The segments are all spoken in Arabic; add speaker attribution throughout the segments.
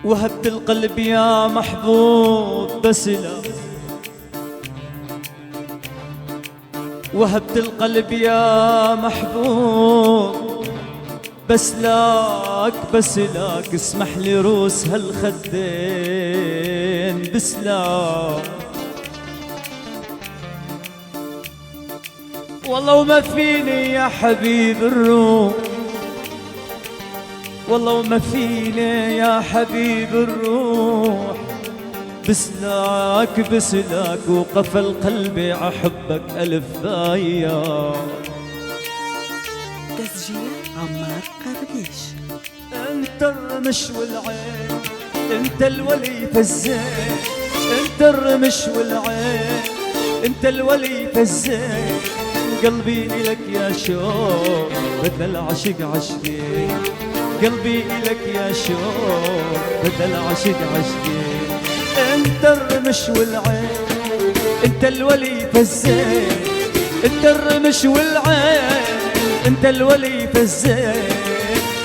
Speaker 1: وهبت القلب يا محبوب بس لا، وهبت القلب يا محبوب بس لاك اسمح لي روس هالخدين بس لاك. والله وما فيني يا حبيب الروح، والله وما فيني يا حبيب الروح بسلاك وقفل قلبي عحبك ألف ثايا.
Speaker 2: تسجيل عمار قرديش.
Speaker 1: انت الرمش والعين، انت الولي فالزين، انت الرمش والعين، انت الولي فالزين. قلبي إلك يا شوق بدل عشق عشقي، قلبي إلك يا شوق بدل عشق عشقي. انت الرمش والعين، انت الولي فالزين، انت الرمش والعين، انت الولي فالزين.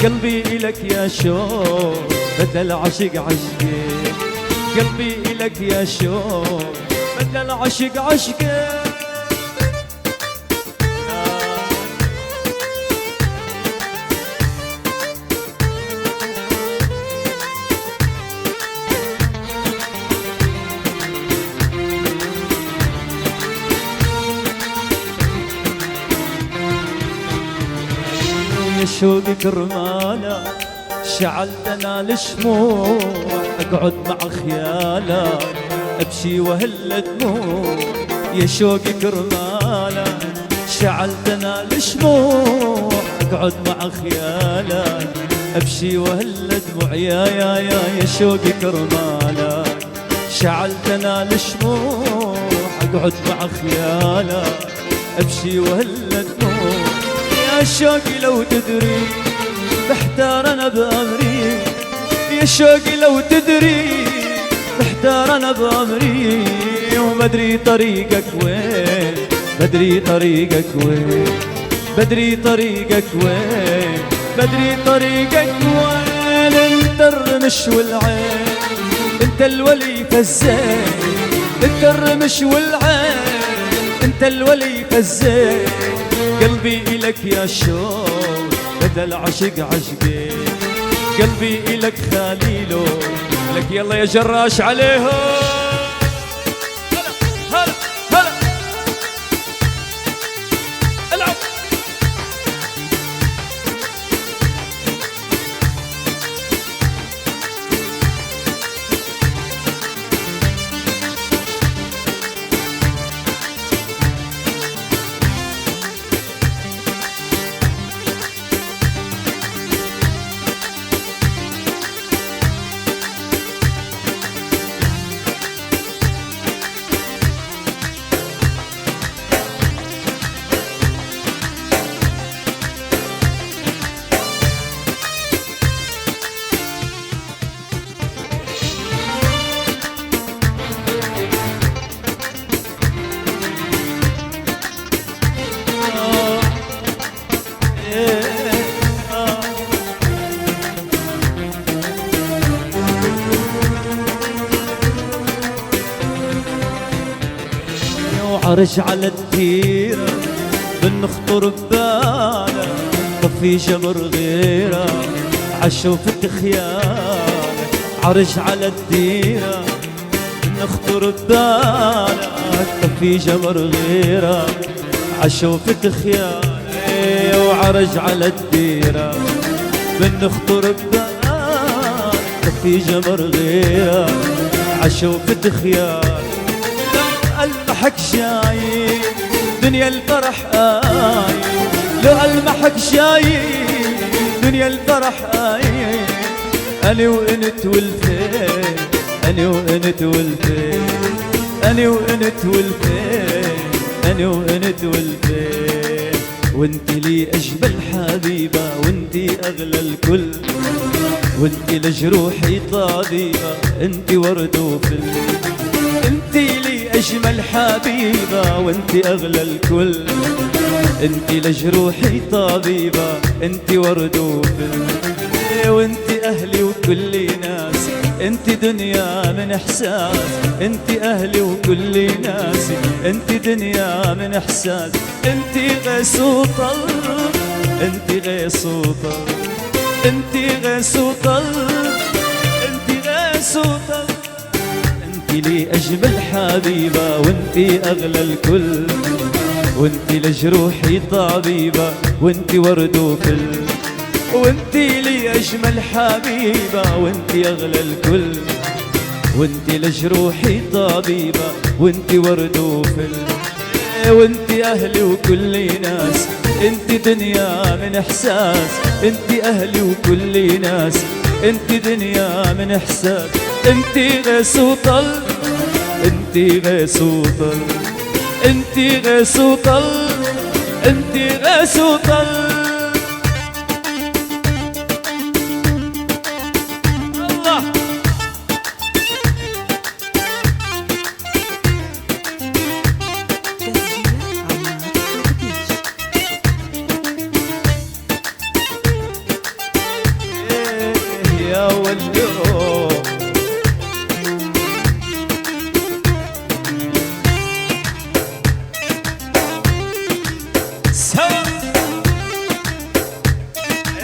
Speaker 1: قلبي إلك يا شوق بدل عشق عشقي، قلبي إلك يا شوق بدل عشق عشقي. شوقي كرمالة شعلت انا الشموع، اقعد مع خيالك ابشي وهل دموع. يا شوقي كرمالة شعلت انا الشموع، اقعد مع خيالك ابشي وهل دموع. يا شوقي كرمالة شعلت انا الشموع، اقعد مع خيالك ابشي وهل دموع. يا شوقي لو تدري بحتار انا بامري، يا شوقي لو تدري بحتار انا بامري. وبدري طريقك وين، بدري طريقك وين، بدري طريقك وين، بدري طريقك وين. انت الرمش والعين، انت الولي فالزين، انت الرمش والعين، انت الولي فالزين. قلبي إلك يا شوق بدل عشق عشقي، قلبي إلك خليله لك. يلا يا جراش عليهم. هلا هلا هلا العب. عرج على الديرة بنخطر ببالك، طفي جمر غيره عشوفة خيالك. عرج على الديرة بنخطر ببالك، طفي جمر غيره عشوفة خيالك. وعرج على الديرة بنخطر ببالك، طفي جمر غيره عشوفة خيالك. ألمحك شايف دنيا الفرح آي، لو ألمحك شايف دنيا الفرح آي. أنا وأنت والفين، أنا وأنت والفين، أنا وأنت والفين، أنا وأنت والفين. وانت لي اجمل حبيبة وانت اغلى الكل، وانت لجروحي طبيبة انت ورد وفل. انت لي اجمل حبيبة وانت اغلى الكل، انت لجروحي طبيبة انت ورد وفل. وانت اهلي وكل ناسي، انت دنيا من احساس، انت اهلي وكل ناسي، انت دنيا من احساس. انت غيث وطل، انت غيث وطل، انت غيث وطل، انت غيث وطل. انت لي اجمل حبيبة وانت اغلى الكل، وانت لجروحي طبيبة وانت ورد وفل. وانت لي اجمل حبيبة وانت اغلى الكل، وانت لجروحي طبيبة وانت ورد وفل. وانت اهلي وكل ناس، انت دنيا من احساس، انت اهلي وكل ناس، انت دنيا من احساس. انت غيث وطل، انت غيث وطل، انت غيث وطل، انت غيث وطل. يا ولو سوا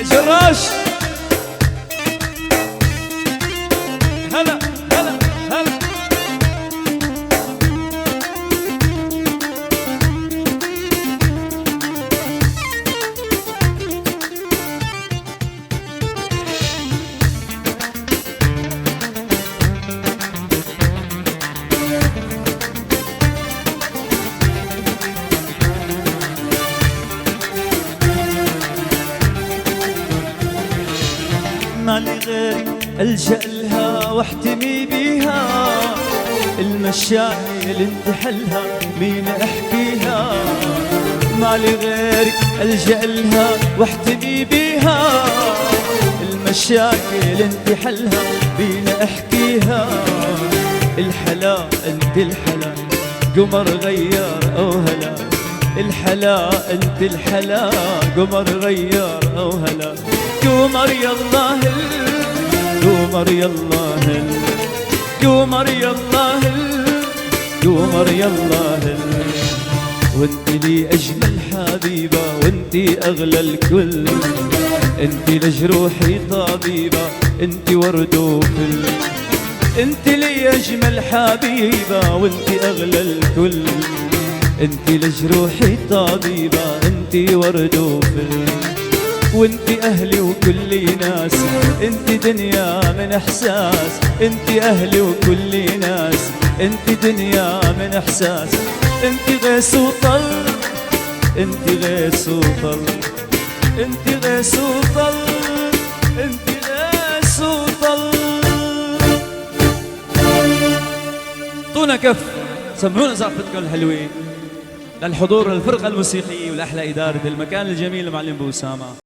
Speaker 1: جراش. هلا هلا هلا ما لي غيرك ألجأ لها واحتمي بيها، المشاكل انت حلها مين احكيها. ما لي غيرك ألجأ لها واحتمي بيها، المشاكل انت حلها مين احكيها. الحلا انت الحلا قمر غير او هلا، الحلا انت الحلا قمر غير او هلا. قمر يلا هل، قمر يلا هل، قمر يلا هل، قمر يلا هل. وانت لي اجمل حبيبة وانت اغلى الكل، انت لجروحي طبيبة انت ورد وفل. انت لي اجمل حبيبة وانت اغلى الكل، انت لجروحي طبيبة انت ورد وفل. وانت اهلي وكل ناس، انت دنيا من احساس، انت اهلي وكل ناس، انت دنيا من احساس. انت غيث وطل، انت غيث وطل، انت غيث وطل، انت غيث وطل. طونا كف، سمعونا زعفتكم الحلوين للحضور للفرقة الموسيقية والأحلى إدارة المكان الجميل المعلم بوسامة.